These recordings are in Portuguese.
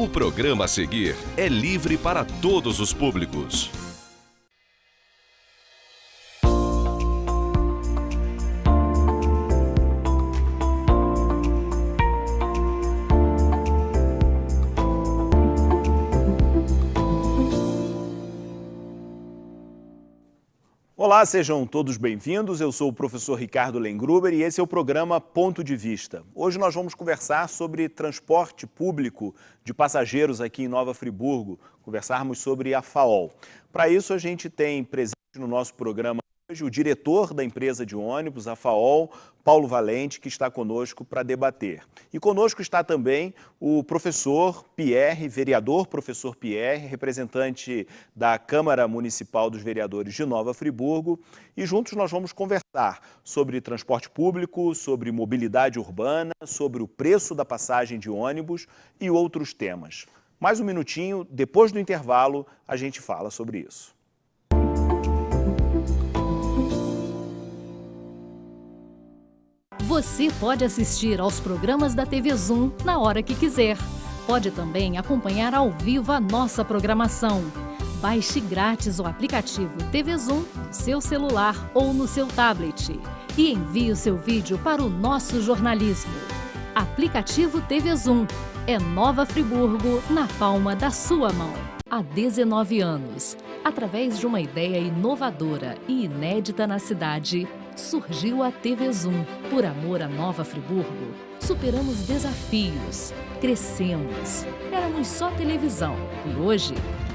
O programa a seguir é livre para todos os públicos. Olá, sejam todos bem-vindos. Eu sou o professor Ricardo Lengruber e esse é o programa Ponto de Vista. Hoje nós vamos conversar sobre transporte público de passageiros aqui em Nova Friburgo, conversarmos sobre a FAOL. Para isso a gente tem presente no nosso programa hoje o diretor da empresa de ônibus, a FAOL, Paulo Valente, que está conosco para debater. E conosco está também o professor Pierre, vereador professor Pierre, representante da Câmara Municipal dos Vereadores de Nova Friburgo. E juntos nós vamos conversar sobre transporte público, sobre mobilidade urbana, sobre o preço da passagem de ônibus e outros temas. Mais um minutinho, depois do intervalo, a gente fala sobre isso. Você pode assistir aos programas da TV Zoom na hora que quiser. Pode também acompanhar ao vivo a nossa programação. Baixe grátis o aplicativo TV Zoom no seu celular ou no seu tablet e envie o seu vídeo para o nosso jornalismo. Aplicativo TV Zoom é Nova Friburgo na palma da sua mão. Há 19 anos, através de uma ideia inovadora e inédita na cidade, surgiu a TV Zoom. Por amor a Nova Friburgo, superamos desafios, crescemos. Éramos só televisão e hoje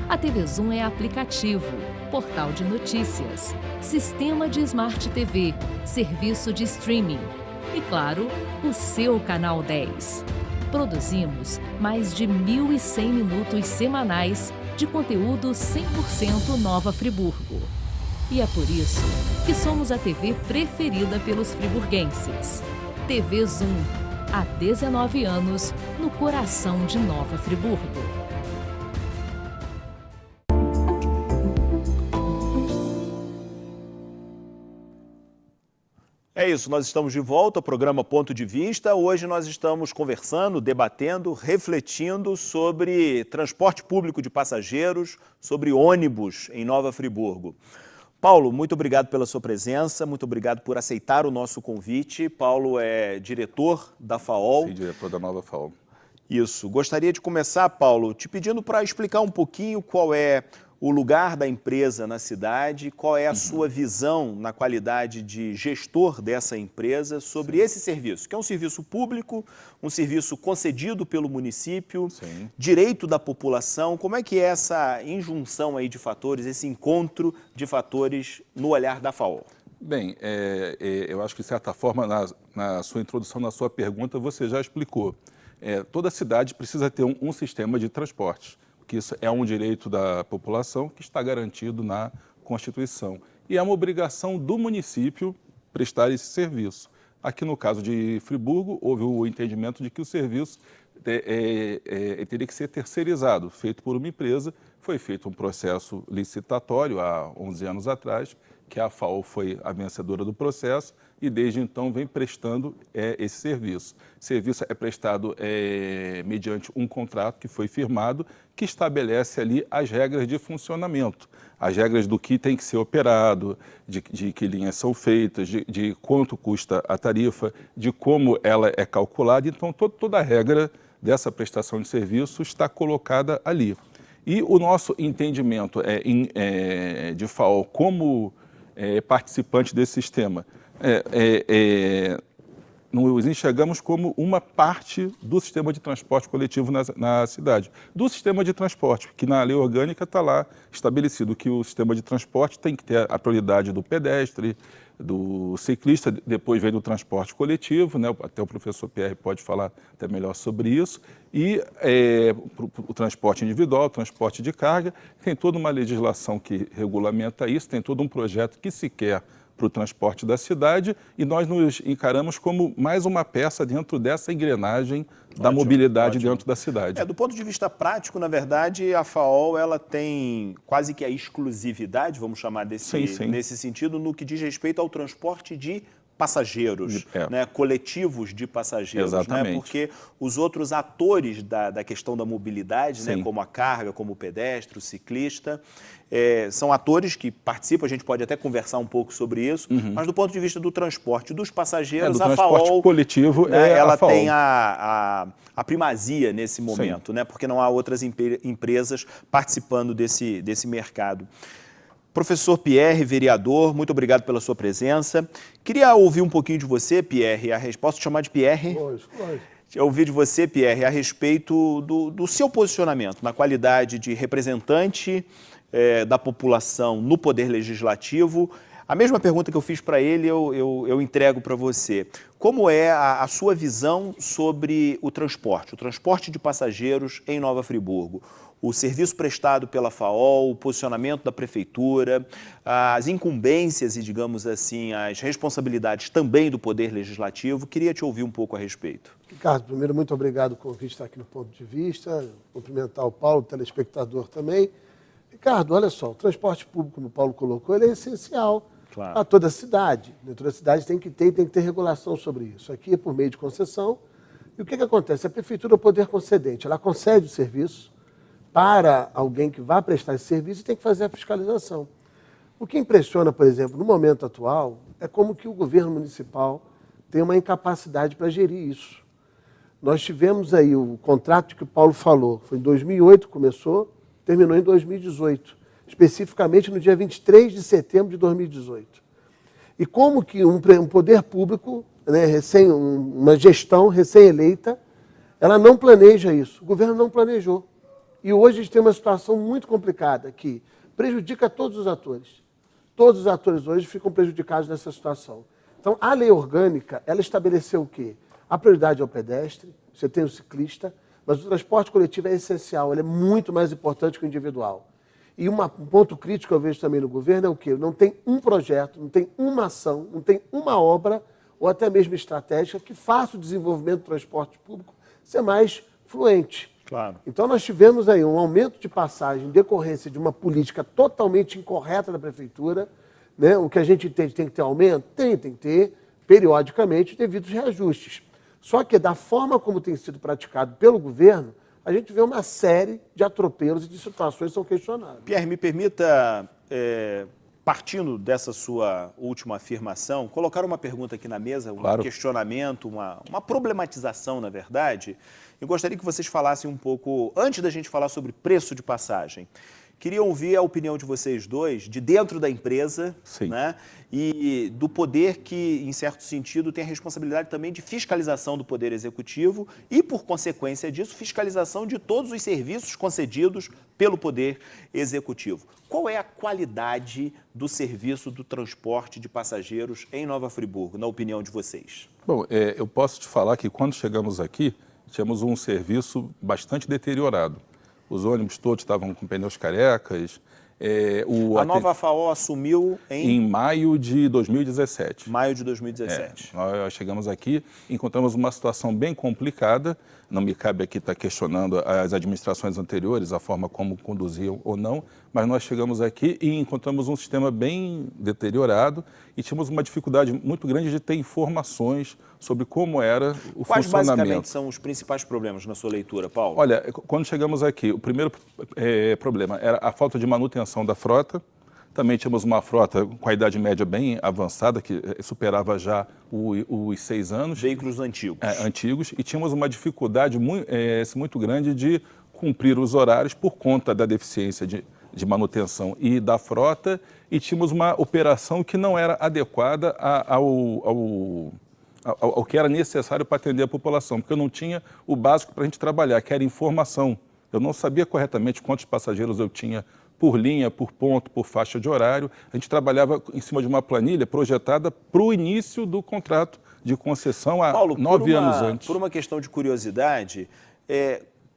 a TV Zoom é aplicativo, portal de notícias, sistema de Smart TV, serviço de streaming e, claro, o seu canal 10. Produzimos mais de 1.100 minutos semanais de conteúdo 100% Nova Friburgo. E é por isso que somos a TV preferida pelos friburguenses. TV Zoom, há 19 anos, no coração de Nova Friburgo. É isso, nós estamos de volta ao programa Ponto de Vista. Hoje nós estamos conversando, debatendo, refletindo sobre transporte público de passageiros, sobre ônibus em Nova Friburgo. Paulo, muito obrigado pela sua presença, muito obrigado por aceitar o nosso convite. Paulo é diretor da FAOL. Sim, diretor da nova FAOL. Isso. Gostaria de começar, Paulo, te pedindo para explicar um pouquinho qual é o lugar da empresa na cidade, qual é a sua visão na qualidade de gestor dessa empresa sobre esse serviço, que é um serviço público, um serviço concedido pelo município, direito da população. Como é que é essa injunção aí de fatores, esse encontro de fatores no olhar da FAOL? Bem, eu acho que, de certa forma, na sua introdução, na sua pergunta, você já explicou. Toda cidade precisa ter um sistema de transporte, que isso é um direito da população que está garantido na Constituição. E é uma obrigação do município prestar esse serviço. Aqui no caso de Friburgo, houve o entendimento de que o serviço teria que ser terceirizado, feito por uma empresa. Foi feito um processo licitatório há 11 anos atrás, que a FAOL foi a vencedora do processo e desde então vem prestando esse serviço. O serviço é prestado mediante um contrato que foi firmado, que estabelece ali as regras de funcionamento, as regras do que tem que ser operado, de que linhas são feitas, de quanto custa a tarifa, de como ela é calculada. Então, toda a regra dessa prestação de serviço está colocada ali. E o nosso entendimento de FAOL como participante desse sistema, nos enxergamos como uma parte do sistema de transporte coletivo na cidade. Do sistema de transporte, que na lei orgânica está lá estabelecido que o sistema de transporte tem que ter a prioridade do pedestre, do ciclista, depois vem do transporte coletivo, né? Até o professor Pierre pode falar até melhor sobre isso, e o transporte individual, o transporte de carga, tem toda uma legislação que regulamenta isso, tem todo um projeto que se quer para o transporte da cidade e nós nos encaramos como mais uma peça dentro dessa engrenagem da mobilidade dentro da cidade. Do ponto de vista prático, na verdade, a FAOL ela tem quase que a exclusividade, vamos chamar nesse sentido, no que diz respeito ao transporte de passageiros, né, coletivos de passageiros, né, porque os outros atores da questão da mobilidade, né, como a carga, como o pedestre, o ciclista, são atores que participam, a gente pode até conversar um pouco sobre isso, mas do ponto de vista do transporte dos passageiros, a FAOL, coletivo, né, ela a FAOL tem a primazia nesse momento, né, porque não há outras empresas participando desse mercado. Professor Pierre, vereador, muito obrigado pela sua presença. Queria ouvir um pouquinho de você, Pierre, posso te chamar de Pierre? Lógico. Ouvir de você, Pierre, a respeito do seu posicionamento na qualidade de representante da população no Poder Legislativo. A mesma pergunta que eu fiz para ele, eu entrego para você. Como é a sua visão sobre o transporte de passageiros em Nova Friburgo? O serviço prestado pela FAOL, o posicionamento da Prefeitura, as incumbências e, digamos assim, as responsabilidades também do Poder Legislativo. Queria te ouvir um pouco a respeito. Ricardo, primeiro, muito obrigado pelo convite de estar aqui no Ponto de Vista. Cumprimentar o Paulo, o telespectador também. Ricardo, olha só, o transporte público, como o Paulo colocou, ele é essencial a toda a cidade. Toda a cidade tem que ter regulação sobre isso. Aqui é por meio de concessão. E o que acontece? A Prefeitura é o poder concedente. Ela concede o serviço para alguém que vai prestar esse serviço e tem que fazer a fiscalização. O que impressiona, por exemplo, no momento atual, é como que o governo municipal tem uma incapacidade para gerir isso. Nós tivemos aí o contrato que o Paulo falou, foi em 2008 começou, terminou em 2018, especificamente no dia 23 de setembro de 2018. E como que um poder público, né, uma gestão recém-eleita, ela não planeja isso, o governo não planejou. E hoje a gente tem uma situação muito complicada que prejudica todos os atores. Todos os atores hoje ficam prejudicados nessa situação. Então, a lei orgânica, ela estabeleceu o quê? A prioridade é o pedestre, você tem o ciclista, mas o transporte coletivo é essencial, ele é muito mais importante que o individual. E um ponto crítico que eu vejo também no governo é o quê? Não tem um projeto, não tem uma ação, não tem uma obra, ou até mesmo estratégica, que faça o desenvolvimento do transporte público ser mais fluente. Claro. Então nós tivemos aí um aumento de passagem em decorrência de uma política totalmente incorreta da Prefeitura, né? O que a gente entende, tem que ter aumento? Tem que ter, periodicamente, devidos reajustes. Só que da forma como tem sido praticado pelo governo, a gente vê uma série de atropelos e de situações que são questionáveis. Pierre, me permita, partindo dessa sua última afirmação, colocar uma pergunta aqui na mesa, um questionamento, uma problematização, na verdade. Eu gostaria que vocês falassem um pouco, antes da gente falar sobre preço de passagem, queria ouvir a opinião de vocês dois, de dentro da empresa, né, e do poder que, em certo sentido, tem a responsabilidade também de fiscalização do Poder Executivo e, por consequência disso, fiscalização de todos os serviços concedidos pelo Poder Executivo. Qual é a qualidade do serviço do transporte de passageiros em Nova Friburgo, na opinião de vocês? Bom, eu posso te falar que quando chegamos aqui, tínhamos um serviço bastante deteriorado. Os ônibus todos estavam com pneus carecas. A nova FAOL assumiu em maio de 2017. Maio de 2017. Nós chegamos aqui, encontramos uma situação bem complicada. Não me cabe aqui estar questionando as administrações anteriores, a forma como conduziam ou não, mas nós chegamos aqui e encontramos um sistema bem deteriorado e tínhamos uma dificuldade muito grande de ter informações sobre como era o funcionamento. Quais basicamente são os principais problemas na sua leitura, Paulo? Olha, quando chegamos aqui, o primeiro problema era a falta de manutenção da frota. Também tínhamos uma frota com a idade média bem avançada, que superava já os 6 anos. Veículos antigos. Antigos. E tínhamos uma dificuldade muito grande de cumprir os horários por conta da deficiência de manutenção e da frota. E tínhamos uma operação que não era adequada ao que era necessário para atender a população, porque eu não tinha o básico para a gente trabalhar, que era informação. Eu não sabia corretamente quantos passageiros eu tinha por linha, por ponto, por faixa de horário. A gente trabalhava em cima de uma planilha projetada para o início do contrato de concessão há 9 anos antes. Por uma questão de curiosidade,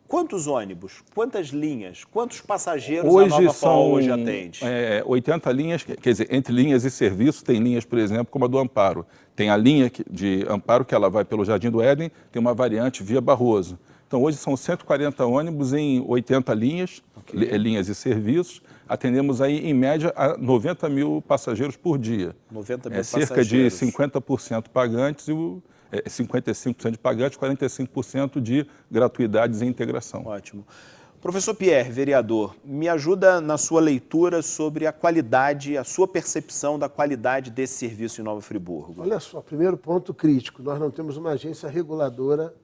quantos ônibus, quantas linhas, quantos passageiros a nova FAOL hoje atende? 80 linhas, quer dizer, entre linhas e serviços, tem linhas, por exemplo, como a do Amparo. Tem a linha de Amparo, que ela vai pelo Jardim do Éden, tem uma variante via Barroso. Então, hoje são 140 ônibus em 80 linhas, linhas e serviços. atendemos aí, em média, a 90 mil passageiros por dia. 90 mil cerca de 50% pagantes e 55% de pagantes, 45% de gratuidades e integração. Ótimo. Professor Pierre, vereador, me ajuda na sua leitura sobre a qualidade, a sua percepção da qualidade desse serviço em Nova Friburgo. Olha só, primeiro ponto crítico, nós não temos uma agência reguladora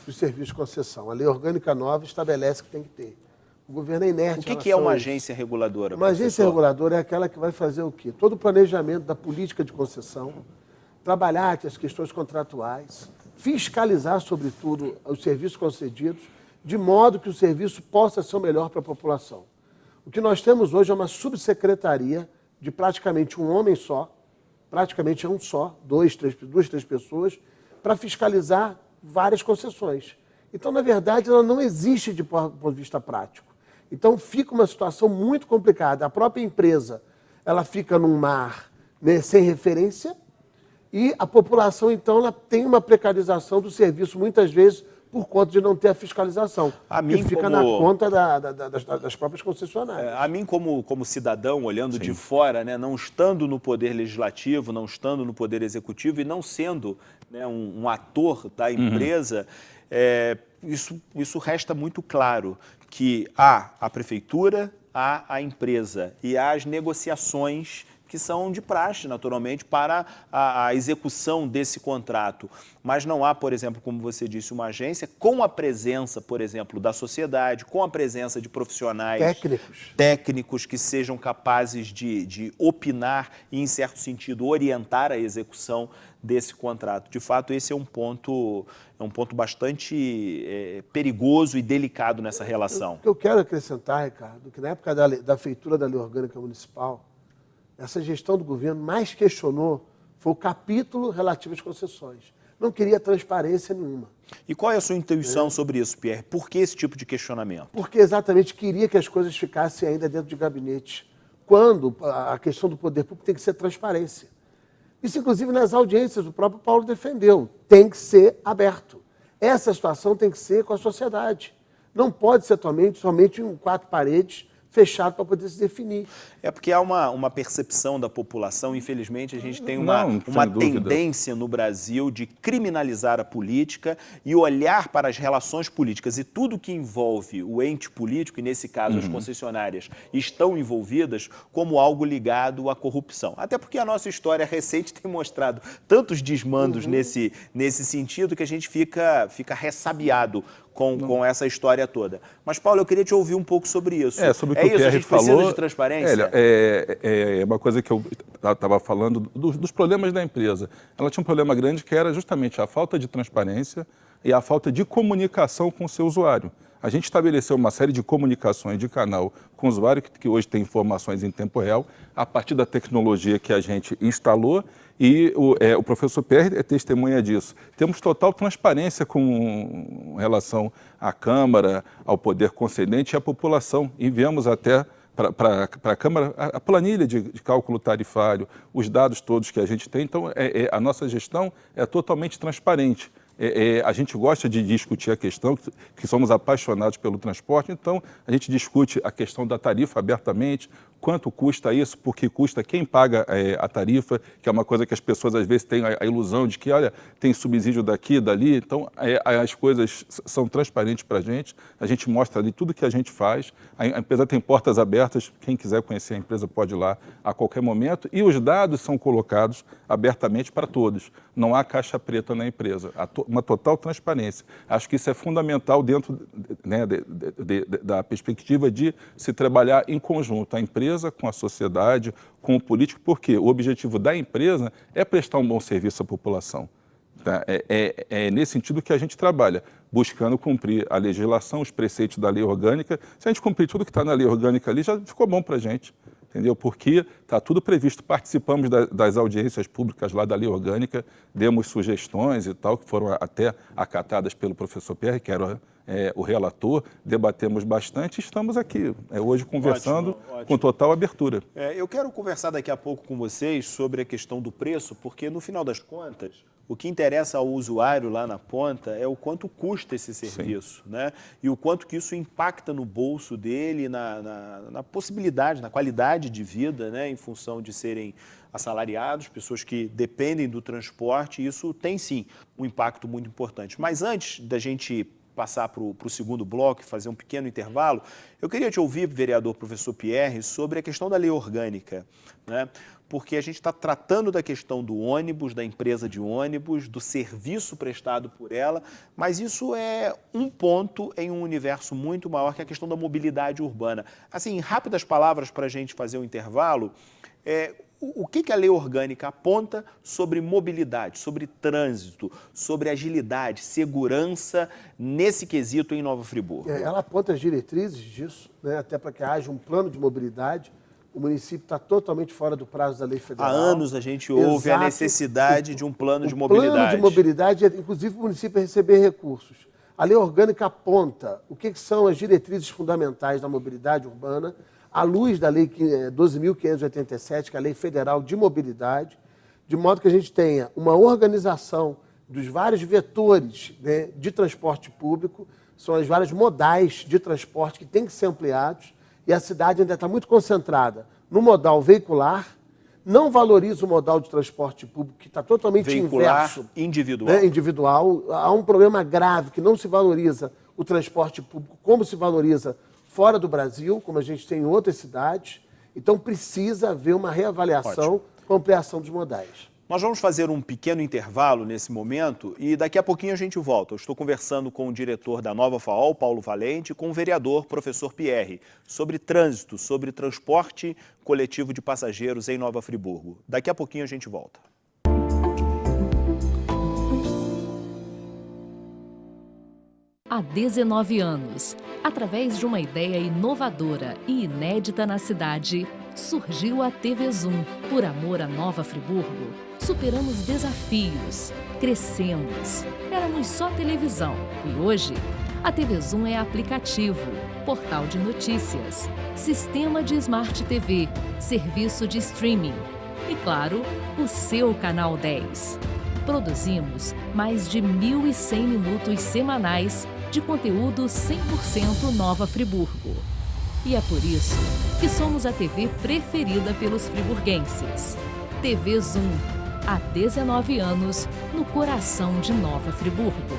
dos serviços de concessão. A lei orgânica nova estabelece que tem que ter. O governo é inerte. O que é uma agência reguladora, Uma agência reguladora é aquela que vai fazer o quê? Todo o planejamento da política de concessão, trabalhar as questões contratuais, fiscalizar, sobretudo, os serviços concedidos, de modo que o serviço possa ser o melhor para a população. O que nós temos hoje é uma subsecretaria de praticamente um homem só, praticamente é um só, duas, três pessoas, para fiscalizar várias concessões. Então, na verdade, ela não existe de ponto de vista prático. Então, fica uma situação muito complicada. A própria empresa, ela fica num mar, né, sem referência, e a população, então, ela tem uma precarização do serviço, muitas vezes, por conta de não ter a fiscalização, que fica na conta das próprias concessionárias. A mim, como cidadão, olhando de fora, né, não estando no poder legislativo, não estando no poder executivo e não sendo, né, um ator da empresa, isso resta muito claro, que há a prefeitura, há a empresa e há as negociações que são de praxe, naturalmente, para a execução desse contrato. Mas não há, por exemplo, como você disse, uma agência com a presença, por exemplo, da sociedade, com a presença de profissionais técnicos que sejam capazes de opinar e, em certo sentido, orientar a execução desse contrato. De fato, esse é um ponto bastante perigoso e delicado nessa relação. O que eu quero acrescentar, Ricardo, que na época da feitura da Lei Orgânica Municipal, essa gestão do governo mais questionou foi o capítulo relativo às concessões. Não queria transparência nenhuma. E qual é a sua intuição sobre isso, Pierre? Por que esse tipo de questionamento? Porque exatamente queria que as coisas ficassem ainda dentro de gabinete, quando a questão do poder público tem que ser transparência. Isso, inclusive, nas audiências, o próprio Paulo defendeu. Tem que ser aberto. Essa situação tem que ser com a sociedade. Não pode ser somente em quatro paredes, fechado para poder se definir. É porque há uma percepção da população, infelizmente a gente tem uma tendência no Brasil de criminalizar a política e olhar para as relações políticas e tudo que envolve o ente político, e nesse caso as concessionárias estão envolvidas, como algo ligado à corrupção. Até porque a nossa história recente tem mostrado tantos desmandos nesse sentido que a gente fica ressabiado com essa história toda. Mas, Paulo, eu queria te ouvir um pouco sobre isso. Sobre o que o Pierre a gente falou, precisa de transparência? É uma coisa que eu estava falando dos problemas da empresa. Ela tinha um problema grande que era justamente a falta de transparência e a falta de comunicação com o seu usuário. A gente estabeleceu uma série de comunicações de canal com o usuário, que hoje tem informações em tempo real, a partir da tecnologia que a gente instalou, e o professor Pierre é testemunha disso. Temos total transparência com relação à Câmara, ao poder concedente e à população. Enviamos até para a Câmara a planilha de cálculo tarifário, os dados todos que a gente tem. Então, a nossa gestão é totalmente transparente. A gente gosta de discutir a questão, que somos apaixonados pelo transporte, então a gente discute a questão da tarifa abertamente, quanto custa isso, por que custa, quem paga a tarifa, que é uma coisa que as pessoas às vezes têm a ilusão de que, olha, tem subsídio daqui, dali, então as coisas são transparentes para a gente mostra ali tudo que a gente faz, a empresa tem portas abertas, quem quiser conhecer a empresa pode ir lá a qualquer momento, e os dados são colocados abertamente para todos, não há caixa preta na empresa, uma total transparência. Acho que isso é fundamental dentro, né, da perspectiva de se trabalhar em conjunto, a empresa com a sociedade, com o político, porque o objetivo da empresa é prestar um bom serviço à população. Tá? É nesse sentido que a gente trabalha, buscando cumprir a legislação, os preceitos da lei orgânica. Se a gente cumprir tudo que está na lei orgânica ali, já ficou bom para a gente. Entendeu? Porque está tudo previsto. Participamos das audiências públicas lá da lei orgânica, demos sugestões e tal, que foram até acatadas pelo professor Pierre, que era o relator, debatemos bastante e estamos aqui hoje conversando com total abertura. Eu quero conversar daqui a pouco com vocês sobre a questão do preço, porque no final das contas, O que interessa ao usuário lá na ponta é o quanto custa esse serviço, né? E o quanto que isso impacta no bolso dele, na possibilidade, na qualidade de vida, né? Em função de serem assalariados, pessoas que dependem do transporte, isso tem sim um impacto muito importante. Mas antes da gente passar para o segundo bloco e fazer um pequeno intervalo, eu queria te ouvir, vereador professor Pierre, sobre a questão da lei orgânica, né? Porque a gente está tratando da questão do ônibus, da empresa de ônibus, do serviço prestado por ela, mas isso é um ponto em um universo muito maior, que é a questão da mobilidade urbana. Assim, em rápidas palavras para a gente fazer um intervalo, o que a lei orgânica aponta sobre mobilidade, sobre trânsito, sobre agilidade, segurança nesse quesito em Nova Friburgo? Ela aponta as diretrizes disso, né, até para que haja um plano de mobilidade. O município está totalmente fora do prazo da lei federal. Há anos a gente ouve a necessidade de um plano de mobilidade. O plano de mobilidade é, inclusive, o município receber recursos. A lei orgânica aponta o que são as diretrizes fundamentais da mobilidade urbana, à luz da Lei 12.587, que é a Lei Federal de Mobilidade, de modo que a gente tenha uma organização dos vários vetores, né, de transporte público, são as várias modais de transporte que têm que ser ampliados, e a cidade ainda está muito concentrada no modal veicular, não valoriza o modal de transporte público, que está totalmente veicular, inverso. Individual. Né, individual. Há um problema grave que não se valoriza o transporte público como se valoriza fora do Brasil, como a gente tem em outras cidades. Então, precisa haver uma reavaliação com ampliação dos modais. Nós vamos fazer um pequeno intervalo nesse momento e daqui a pouquinho a gente volta. Eu estou conversando com o diretor da Nova FAOL, Paulo Valente, e com o vereador, professor Pierre, sobre trânsito, sobre transporte coletivo de passageiros em Nova Friburgo. Daqui a pouquinho a gente volta. Há 19 anos, através de uma ideia inovadora e inédita na cidade, surgiu a TV Zoom. Por amor a Nova Friburgo, superamos desafios, crescemos. Éramos só televisão e hoje a TV Zoom é aplicativo, portal de notícias, sistema de Smart TV, serviço de streaming e, claro, o seu Canal 10. Produzimos mais de 1.100 minutos semanais de conteúdo 100% Nova Friburgo. E é por isso que somos a TV preferida pelos friburguenses. TV Zoom, há 19 anos, no coração de Nova Friburgo.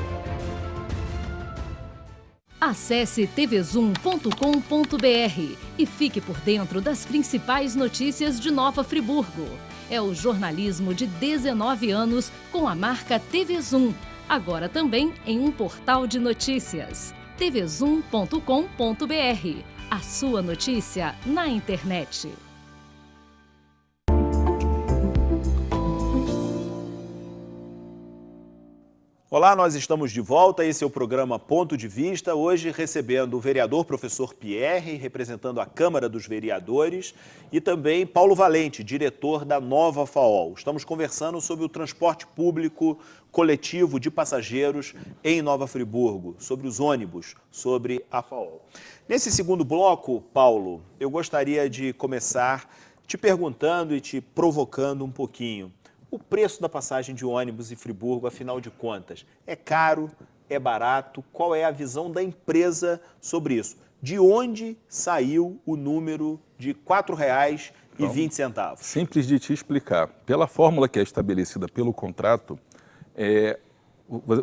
Acesse tvzoom.com.br e fique por dentro das principais notícias de Nova Friburgo. É o jornalismo de 19 anos com a marca TV Zoom, agora também em um portal de notícias. tvzoom.com.br, a sua notícia na internet. Olá, nós estamos de volta, esse é o programa Ponto de Vista, hoje recebendo o vereador professor Pierre, representando a Câmara dos Vereadores, e também Paulo Valente, diretor da Nova FAOL. Estamos conversando sobre o transporte público coletivo de passageiros em Nova Friburgo, sobre os ônibus, sobre a FAOL. Nesse segundo bloco, Paulo, eu gostaria de começar te perguntando e te provocando um pouquinho. O preço da passagem de ônibus em Friburgo, afinal de contas, é caro, é barato? Qual é a visão da empresa sobre isso? De onde saiu o número de R$ 4,20? Simples de te explicar. Pela fórmula que é estabelecida pelo contrato,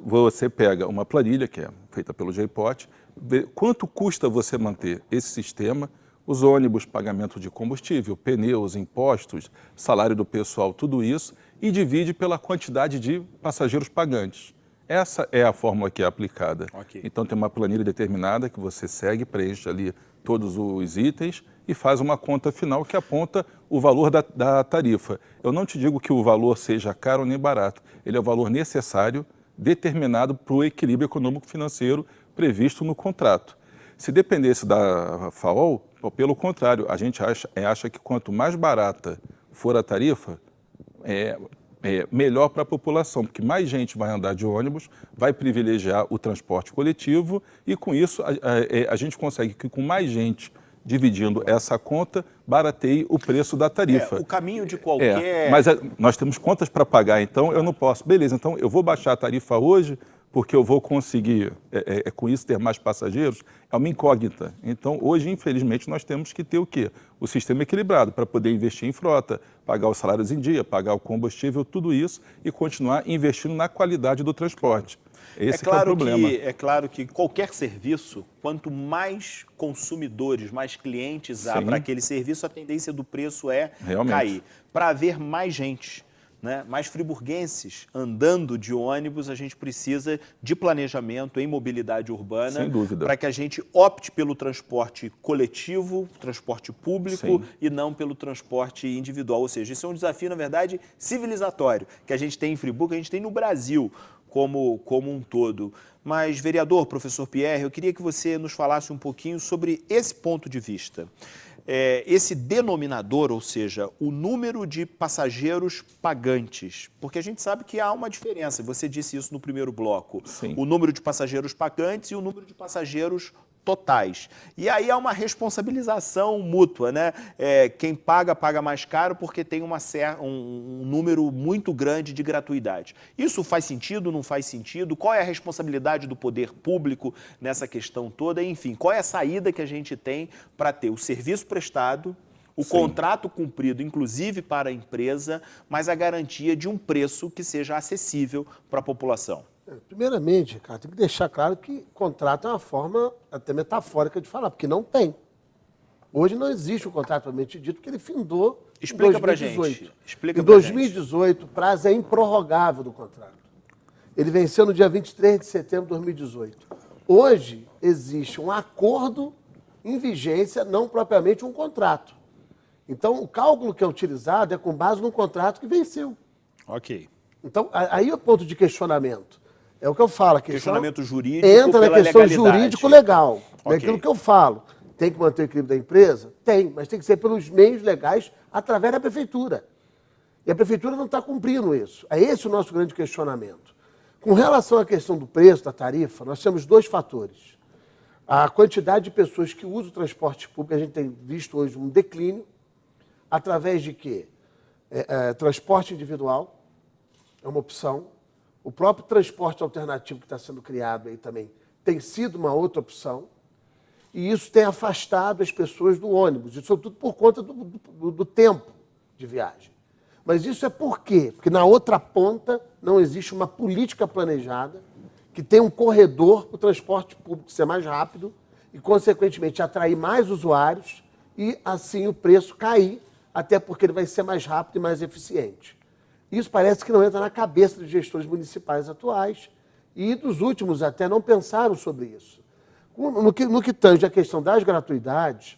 você pega uma planilha que é feita pelo JPOT, vê quanto custa você manter esse sistema, os ônibus, pagamento de combustível, pneus, impostos, salário do pessoal, tudo isso, e divide pela quantidade de passageiros pagantes. Essa é a fórmula que é aplicada. Okay. Então tem uma planilha determinada que você segue, preenche ali todos os itens e faz uma conta final que aponta o valor da tarifa. Eu não te digo que o valor seja caro nem barato, ele é o valor necessário, determinado para o equilíbrio econômico-financeiro previsto no contrato. Se dependesse da FAOL, pelo contrário, a gente acha que quanto mais barata for a tarifa, melhor para a população, porque mais gente vai andar de ônibus, vai privilegiar o transporte coletivo e com isso a gente consegue que com mais gente dividindo essa conta, barateie o preço da tarifa. O caminho de qualquer... Mas nós temos contas para pagar, então eu não posso. Beleza, então eu vou baixar a tarifa hoje porque eu vou conseguir, com isso, ter mais passageiros. É uma incógnita. Então, hoje, infelizmente, nós temos que ter o quê? O sistema equilibrado para poder investir em frota, pagar os salários em dia, pagar o combustível, tudo isso, e continuar investindo na qualidade do transporte. Esse que é o problema. É claro que qualquer serviço, quanto mais consumidores, mais clientes há para aquele serviço, a tendência do preço é cair. Para haver mais gente, né, mais friburguenses andando de ônibus, a gente precisa de planejamento em mobilidade urbana para que a gente opte pelo transporte coletivo, transporte público e não pelo transporte individual. Ou seja, isso é um desafio, na verdade, civilizatório, que a gente tem em Friburgo, a gente tem no Brasil como um todo. Mas, vereador, professor Pierre, eu queria que você nos falasse um pouquinho sobre esse ponto de vista. Esse denominador, ou seja, o número de passageiros pagantes, porque a gente sabe que há uma diferença, você disse isso no primeiro bloco, o número de passageiros pagantes e o número de passageiros totais. E aí há uma responsabilização mútua, né? Quem paga, paga mais caro porque tem um número muito grande de gratuidade. Isso faz sentido, não faz sentido? Qual é a responsabilidade do poder público nessa questão toda? Enfim, qual é a saída que a gente tem para ter o serviço prestado, o contrato cumprido, inclusive para a empresa, mas a garantia de um preço que seja acessível para a população? Primeiramente, Ricardo, tem que deixar claro que contrato é uma forma até metafórica de falar, porque não tem. Hoje não existe um contrato propriamente dito, porque ele findou em 2018. Em 2018, o prazo é improrrogável do contrato. Ele venceu no dia 23 de setembro de 2018. Hoje existe um acordo em vigência, não propriamente um contrato. Então, o cálculo que é utilizado é com base num contrato que venceu. Ok. Então, aí é o ponto de questionamento. É o que eu falo. Questionamento jurídico entra na questão legalidade. jurídico-legal. É aquilo que eu falo. Tem que manter o equilíbrio da empresa? Tem, mas tem que ser pelos meios legais através da prefeitura. E a prefeitura não está cumprindo isso. É esse o nosso grande questionamento. Com relação à questão do preço, da tarifa, nós temos dois fatores. A quantidade de pessoas que usam o transporte público, a gente tem visto hoje um declínio, através de quê? Transporte individual é uma opção. O próprio transporte alternativo que está sendo criado aí também tem sido uma outra opção. E isso tem afastado as pessoas do ônibus. Isso tudo por conta do tempo de viagem. Mas isso é por quê? Porque na outra ponta não existe uma política planejada que tenha um corredor para o transporte público ser mais rápido e, consequentemente, atrair mais usuários e, assim, o preço cair, até porque ele vai ser mais rápido e mais eficiente. Isso parece que não entra na cabeça dos gestores municipais atuais e dos últimos até não pensaram sobre isso. No que tange a questão das gratuidades,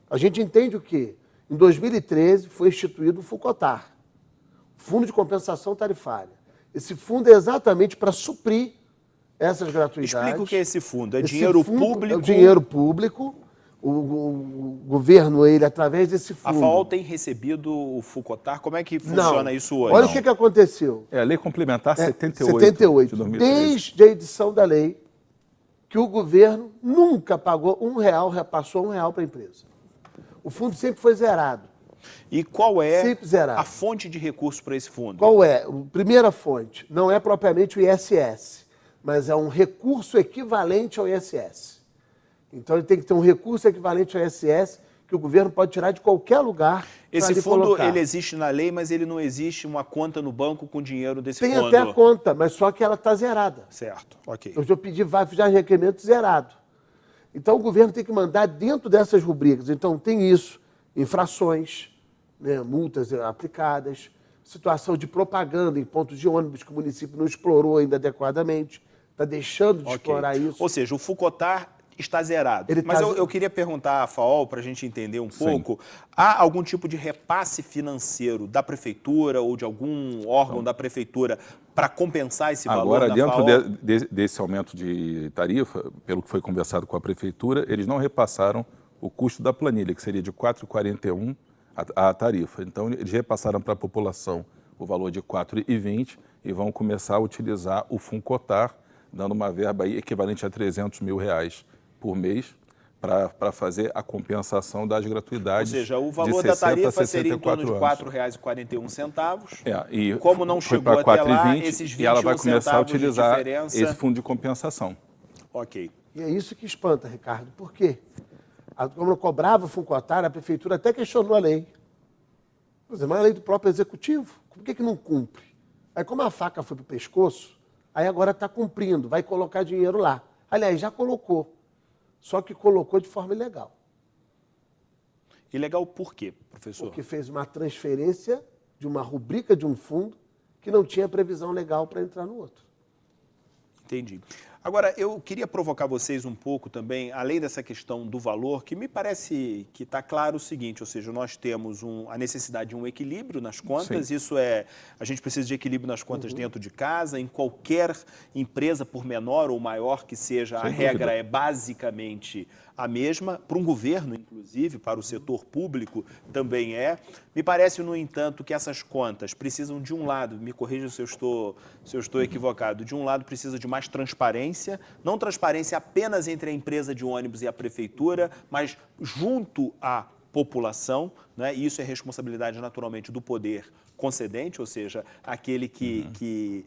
a gente entende o quê? Em 2013 foi instituído o FUCOTAR, Fundo de Compensação Tarifária. Esse fundo é exatamente para suprir essas gratuidades. Explica o que é esse fundo. É dinheiro público? É o dinheiro público. O governo, ele, através desse fundo... A FAO tem recebido o FUCOTAR? Como é que funciona isso hoje? Olha o que aconteceu. É a Lei Complementar 78 de 2013. Desde a edição da lei, que o governo nunca pagou R$1, repassou R$1 para a empresa. O fundo sempre foi zerado. E qual é a fonte de recurso para esse fundo? Qual é? A primeira fonte não é propriamente o ISS, mas é um recurso equivalente ao ISS. Então, ele tem que ter um recurso equivalente ao ISS que o governo pode tirar de qualquer lugar. Esse fundo, ele existe na lei, mas ele não existe uma conta no banco com dinheiro desse fundo? Tem até a conta, mas só que ela está zerada. Certo, ok. Eu pedi vários requerimentos zerados. Então, o governo tem que mandar dentro dessas rubricas. Então, tem isso, infrações, né, multas aplicadas, situação de propaganda em pontos de ônibus que o município não explorou ainda adequadamente, está deixando de explorar isso. Ou seja, o FUCOTAR está zerado. Mas eu queria perguntar à FAO, para a gente entender um pouco, há algum tipo de repasse financeiro da prefeitura ou de algum órgão da prefeitura para compensar esse valor da FAO? Agora, dentro desse aumento de tarifa, pelo que foi conversado com a prefeitura, eles não repassaram o custo da planilha, que seria de R$ 4,41 a tarifa. Então, eles repassaram para a população o valor de R$ 4,20 e vão começar a utilizar o FUNCOTAR, dando uma verba aí equivalente a R$ 300 mil por mês, para fazer a compensação das gratuidades. Ou seja, o valor da tarifa seria em torno de R$ 4,41. E como não chegou até lá, esses 21 e ela vai começar a utilizar esse fundo de compensação. Ok. E é isso que espanta, Ricardo. Por quê? Como não cobrava o fundo cotário, a prefeitura até questionou a lei. Por exemplo, a lei do próprio executivo. Por que não cumpre? Aí, como a faca foi para o pescoço, aí agora está cumprindo, vai colocar dinheiro lá. Aliás, já colocou. Só que colocou de forma ilegal. Ilegal por quê, professor? Porque fez uma transferência de uma rubrica de um fundo que não tinha previsão legal para entrar no outro. Entendi. Agora, eu queria provocar vocês um pouco também, além dessa questão do valor, que me parece que está claro o seguinte, ou seja, nós temos a necessidade de um equilíbrio nas contas, Sim. isso é, a gente precisa de equilíbrio nas contas dentro de casa, em qualquer empresa, por menor ou maior que seja, a regra é basicamente a mesma, para um governo, inclusive, para o setor público também é. Me parece, no entanto, que essas contas precisam, de um lado, me corrija se eu estou equivocado, de um lado precisa de mais transparência, não transparência apenas entre a empresa de ônibus e a prefeitura, mas junto à população, né? E isso é responsabilidade, naturalmente, do poder concedente, ou seja, aquele que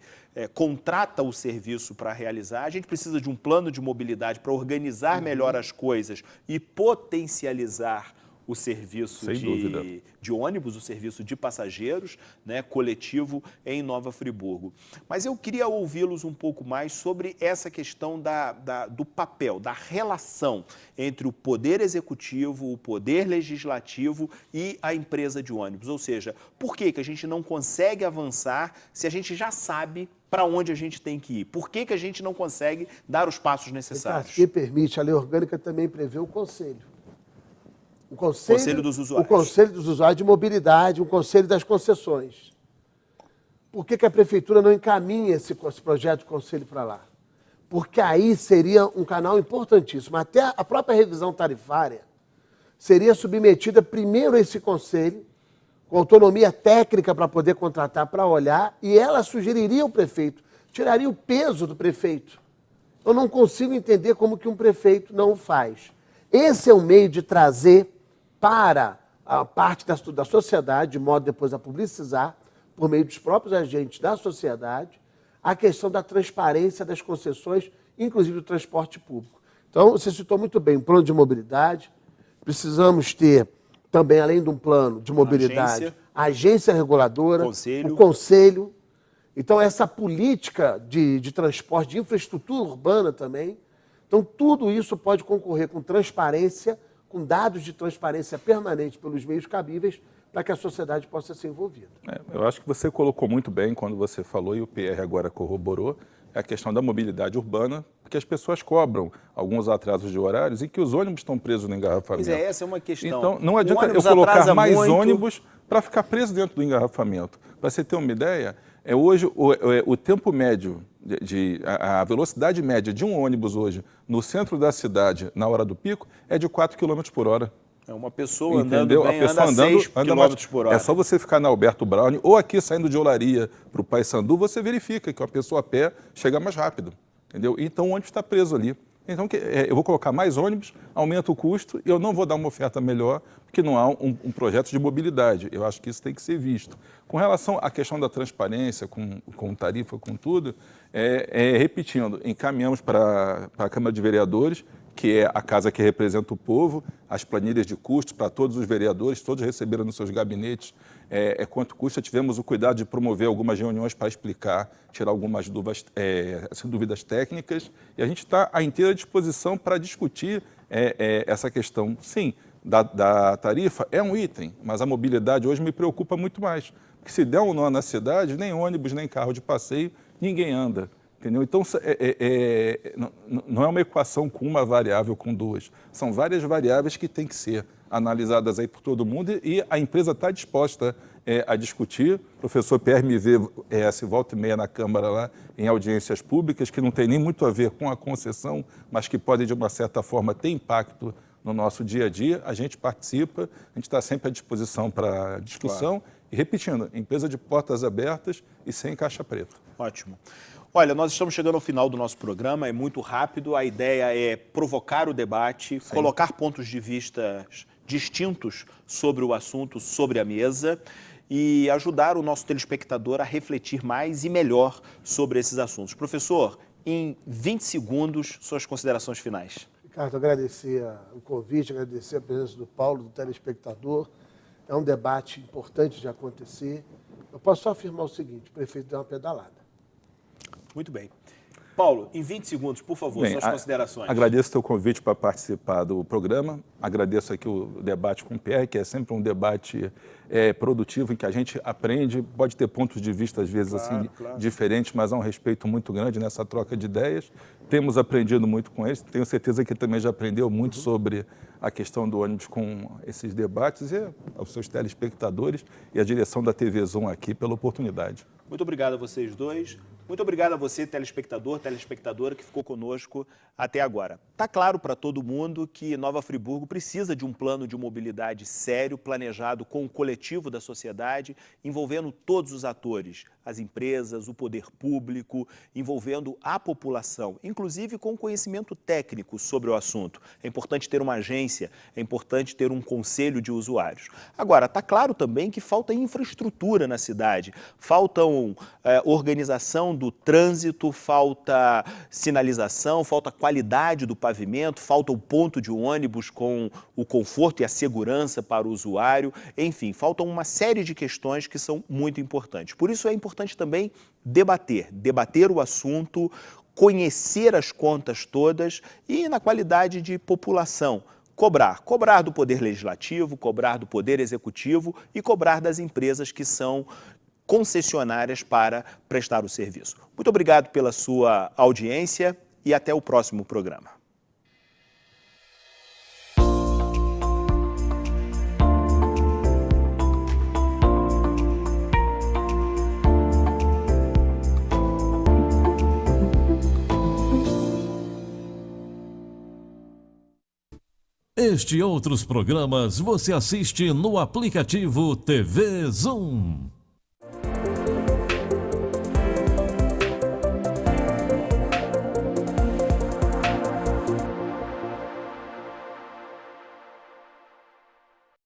contrata o serviço para realizar. A gente precisa de um plano de mobilidade para organizar melhor as coisas e potencializar o serviço de ônibus, o serviço de passageiros, né, coletivo em Nova Friburgo. Mas eu queria ouvi-los um pouco mais sobre essa questão do papel, da relação entre o poder executivo, o poder legislativo e a empresa de ônibus. Ou seja, por que a gente não consegue avançar se a gente já sabe para onde a gente tem que ir? Por que a gente não consegue dar os passos necessários? O que permite, a lei orgânica também prevê o conselho. O Conselho dos Usuários. O Conselho dos Usuários de Mobilidade, o Conselho das Concessões. Por que a Prefeitura não encaminha esse projeto de conselho para lá? Porque aí seria um canal importantíssimo. Até a própria revisão tarifária seria submetida primeiro a esse conselho, com autonomia técnica para poder contratar, para olhar, e ela sugeriria ao prefeito, tiraria o peso do prefeito. Eu não consigo entender como que um prefeito não o faz. Esse é o meio de trazer para a parte da sociedade, de modo depois a publicizar, por meio dos próprios agentes da sociedade, a questão da transparência das concessões, inclusive do transporte público. Então, você citou muito bem, um plano de mobilidade, precisamos ter também, além de um plano de mobilidade, a agência reguladora, o conselho. Então, essa política de transporte, de infraestrutura urbana também. Então, tudo isso pode concorrer com transparência, com dados de transparência permanente pelos meios cabíveis, para que a sociedade possa ser envolvida. Eu acho que você colocou muito bem quando você falou, e o PR agora corroborou, a questão da mobilidade urbana, porque as pessoas cobram alguns atrasos de horários e que os ônibus estão presos no engarrafamento. Pois é, essa é uma questão. Então, não adianta eu colocar mais ônibus para ficar preso dentro do engarrafamento. Para você ter uma ideia, hoje o tempo médio, a velocidade média de um ônibus hoje no centro da cidade, na hora do pico, é de 4 km por hora. É uma pessoa andando bem, anda 6 km por hora. É só você ficar na Alberto Braune ou aqui saindo de Olaria para o Paissandu, você verifica que uma pessoa a pé chega mais rápido. Entendeu? Então o ônibus está preso ali. Então eu vou colocar mais ônibus, aumenta o custo e eu não vou dar uma oferta melhor, porque não há um projeto de mobilidade. Eu acho que isso tem que ser visto. Com relação à questão da transparência, com tarifa, com tudo, repetindo, encaminhamos para a Câmara de Vereadores, que é a casa que representa o povo, as planilhas de custos para todos os vereadores, todos receberam nos seus gabinetes quanto custa. Tivemos o cuidado de promover algumas reuniões para explicar, tirar algumas dúvidas técnicas, e a gente está à inteira disposição para discutir essa questão. Sim, da tarifa é um item, mas a mobilidade hoje me preocupa muito mais, porque se der um nó na cidade, nem ônibus, nem carro de passeio, ninguém anda. Entendeu? Então, não é uma equação com uma variável, com duas. São várias variáveis que têm que ser analisadas aí por todo mundo e a empresa está disposta a discutir. O professor PR me vê se volta e meia na Câmara lá em audiências públicas, que não tem nem muito a ver com a concessão, mas que podem, de uma certa forma, ter impacto no nosso dia a dia. A gente participa, a gente está sempre à disposição para discussão. Claro. E repetindo, empresa de portas abertas e sem caixa preta. Ótimo. Olha, nós estamos chegando ao final do nosso programa, é muito rápido, a ideia é provocar o debate, sim, colocar pontos de vista distintos sobre o assunto, sobre a mesa, e ajudar o nosso telespectador a refletir mais e melhor sobre esses assuntos. Professor, em 20 segundos, suas considerações finais. Ricardo, agradecer o convite, agradecer a presença do Paulo, do telespectador. É um debate importante de acontecer. Eu posso só afirmar o seguinte: o prefeito deu uma pedalada. Muito bem. Paulo, em 20 segundos, por favor, suas considerações. Agradeço o teu convite para participar do programa. Agradeço aqui o debate com o Pierre, que é sempre um debate produtivo, em que a gente aprende, pode ter pontos de vista, às vezes, diferentes, mas há um respeito muito grande nessa troca de ideias. Temos aprendido muito com eles. Tenho certeza que ele também já aprendeu muito sobre a questão do ônibus com esses debates, e aos seus telespectadores e à direção da TV Zoom aqui pela oportunidade. Muito obrigado a vocês dois. Muito obrigado a você, telespectador, telespectadora, que ficou conosco até agora. Está claro para todo mundo que Nova Friburgo precisa de um plano de mobilidade sério, planejado com o coletivo da sociedade, envolvendo todos os atores, as empresas, o poder público, envolvendo a população, inclusive com conhecimento técnico sobre o assunto. É importante ter uma agência, é importante ter um conselho de usuários. Agora, está claro também que falta infraestrutura na cidade, faltam organização do trânsito, falta sinalização, falta qualidade do pavimento, falta o ponto de ônibus com o conforto e a segurança para o usuário, enfim, faltam uma série de questões que são muito importantes. Por isso é importante também debater o assunto, conhecer as contas todas e na qualidade de população. Cobrar do Poder Legislativo, cobrar do Poder Executivo e cobrar das empresas que são concessionárias para prestar o serviço. Muito obrigado pela sua audiência e até o próximo programa. Este e outros programas você assiste no aplicativo TV Zoom.